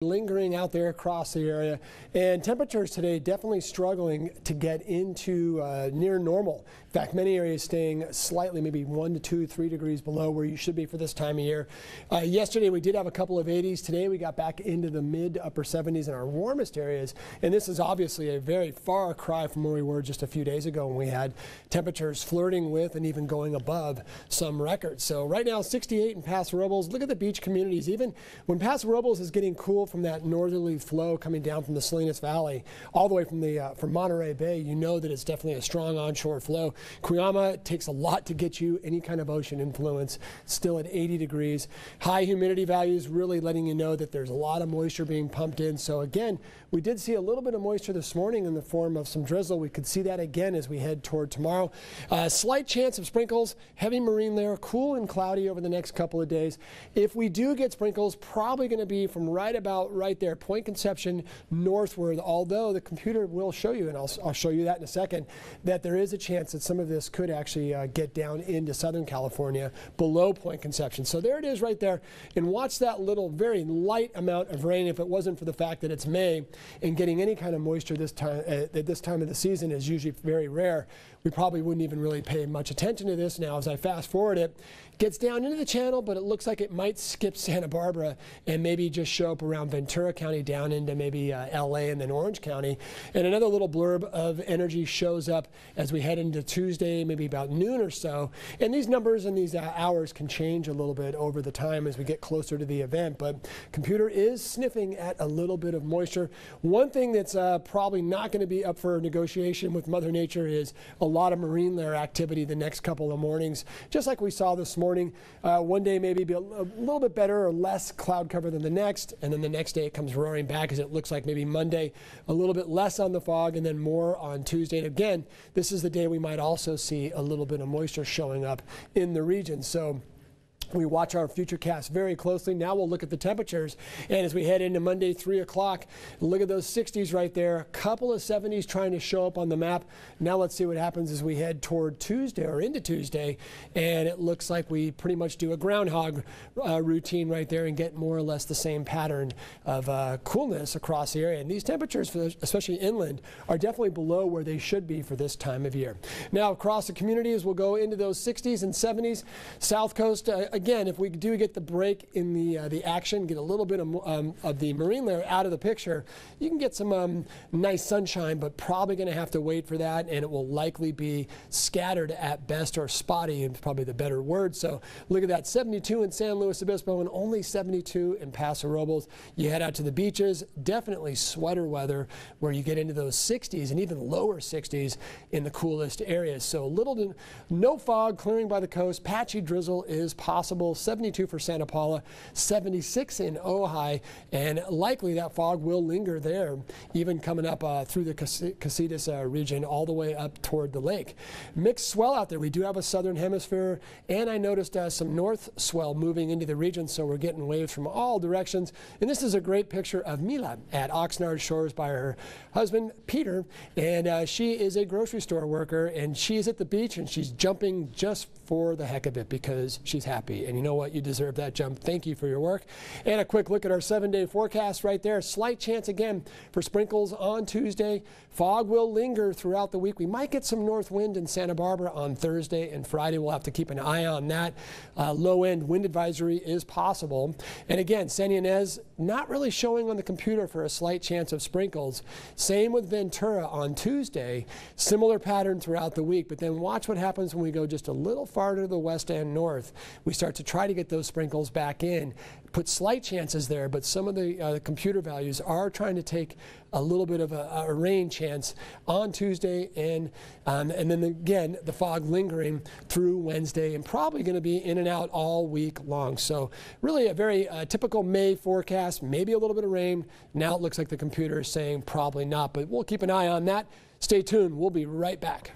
Lingering out there across the area, and temperatures today definitely struggling to get into near normal. In fact, many areas staying slightly, maybe 1 to 2, 3 degrees below where you should be for this time of year. Yesterday we did have a couple of 80s. Today we got back into the mid to upper 70s in our warmest areas, and this is obviously a very far cry from where we were just a few days ago when we had temperatures flirting with and even going above some records. So right now 68 in Paso Robles. Look at the beach communities. Even when Paso Robles is getting cool from that northerly flow coming down from the Salinas Valley all the way from Monterey Bay, you know that it's definitely a strong onshore flow. Cuyama takes a lot to get you any kind of ocean influence, still at 80 degrees. High humidity values really letting you know that there's a lot of moisture being pumped in. So again, we did see a little bit of moisture this morning in the form of some drizzle. We could see that again as we head toward tomorrow. Slight chance of sprinkles, heavy marine layer, cool and cloudy over the next couple of days. If we do get sprinkles, probably going to be from right there, Point Conception northward, although the computer will show you, and I'll show you that in a second, that there is a chance that some of this could actually get down into Southern California below Point Conception. So there it is right there, and watch that little very light amount of rain. If it wasn't for the fact that it's May and getting any kind of moisture this time at this time of the season is usually very rare, we probably wouldn't even really pay much attention to this. Now as I fast forward it gets down into the channel, but it looks like it might skip Santa Barbara and maybe just show up around Ventura County down into maybe LA and then Orange County. And another little blurb of energy shows up as we head into Tuesday, maybe about noon or so. And these numbers and these hours can change a little bit over the time as we get closer to the event, but computer is sniffing at a little bit of moisture. One thing that's probably not going to be up for negotiation with Mother Nature is a lot of marine layer activity the next couple of mornings, just like we saw this morning. One day maybe be a little bit better or less cloud cover than the next, and then the next day it comes roaring back as it looks like maybe Monday a little bit less on the fog and then more on Tuesday. And again, this is the day we might also see a little bit of moisture showing up in the region. So we watch our future cast very closely. Now we'll look at the temperatures. And as we head into Monday, 3 o'clock, look at those 60s right there. A couple of 70s trying to show up on the map. Now let's see what happens as we head toward Tuesday or into Tuesday. And it looks like we pretty much do a groundhog routine right there and get more or less the same pattern of coolness across the area. And these temperatures, especially inland, are definitely below where they should be for this time of year. Now across the communities, we'll go into those 60s and 70s. South Coast, again, if we do get the break in the action, get a little bit of the marine layer out of the picture, you can get some nice sunshine, but probably going to have to wait for that, and it will likely be scattered at best, or spotty is probably the better word. So look at that, 72 in San Luis Obispo and only 72 in Paso Robles. You head out to the beaches, definitely sweater weather where you get into those 60s and even lower 60s in the coolest areas. So little to no fog clearing by the coast. Patchy drizzle is possible. 72 for Santa Paula, 76 in Ojai, and likely that fog will linger there, even coming up through the Casitas region all the way up toward the lake. Mixed swell out there. We do have a southern hemisphere, and I noticed some north swell moving into the region, so we're getting waves from all directions. And this is a great picture of Mila at Oxnard Shores by her husband, Peter, and she is a grocery store worker, and she's at the beach, and she's jumping just for the heck of it because she's happy. And you know what? You deserve that jump. Thank you for your work. And a quick look at our 7-day forecast right there. Slight chance again for sprinkles on Tuesday. Fog will linger throughout the week. We might get some north wind in Santa Barbara on Thursday and Friday. We'll have to keep an eye on that. Low end wind advisory is possible. And again, San Ynez not really showing on the computer for a slight chance of sprinkles. Same with Ventura on Tuesday. Similar pattern throughout the week. But then watch what happens when we go just a little farther to the west and north. We start to try to get those sprinkles back in, put slight chances there, but some of the computer values are trying to take a little bit of a rain chance on Tuesday, and then again the fog lingering through Wednesday and probably going to be in and out all week long. So really a very typical May forecast, maybe a little bit of rain. Now it looks like the computer is saying probably not, but we'll keep an eye on that. Stay tuned. We'll be right back.